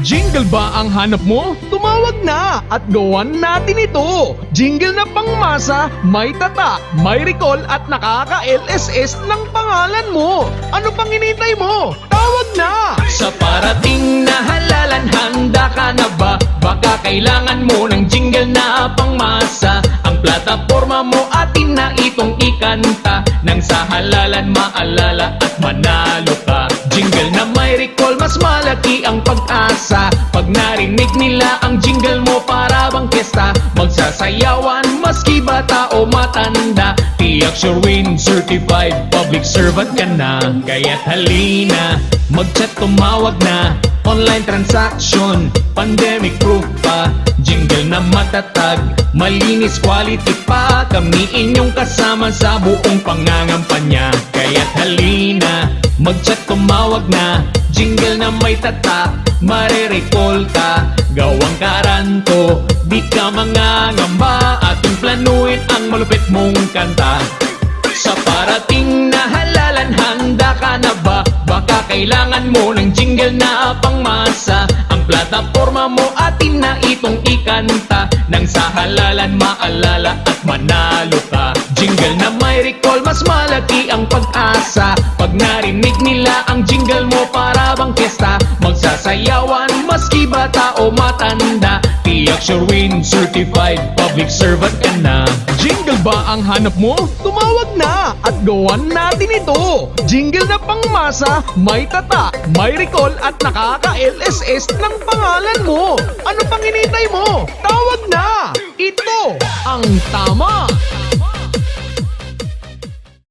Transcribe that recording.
Jingle ba ang hanap mo? Tumawag na at gawan natin ito. Jingle na pangmasa, may tata, may recall at nakaka-LSS ng pangalan mo. Ano pang hinihintay mo? Tawag na! Sa parating na halalan, handa ka na ba? Baka kailangan mo ng jingle na pangmasa. Ang plataforma mo atin na itong ikanta, nang sa halalan maalala at manalo ka. Jingle na may recall, mas malaki ang pag-asa. Pag narinig nila ang jingle mo, para bang piyesta. Magsasayawan maski bata o matanda. Tiyak sure win, certified public servant ka na. Kaya't halina, mag-chat, tumawag na. Online transaction, pandemic proof pa. Jingle na matatag, malinis quality pa. Kami inyong kasama sa buong pangangampanya. Kaya't halina, mag-chat, tumawag na. Jingle na may tata, mare-recall ka. Gawang karanto, di ka mangangamba. Ating planuin ang malupit mong kanta. Sa parating na halalan, handa ka na ba? Baka kailangan mo ng jingle na pangmasa. Ang plataforma mo atin na itong ikanta, nang sa halalan maalala at manalo ka. Jingle na may recall, mas malaki ang pag-asa. Pag narinig nila ang jingle mo, para bang piyesta. Magsasayawan maski bata o matanda. Tiyak sure win, certified public servant ka na. Jingle ba ang hanap mo? Tumawag na at gawan natin ito. Jingle na pangmasa, may tata, may recall at nakaka-LSS ng pangalan mo. Ano pang hinihintay mo? Tawag na! Ito ang tama!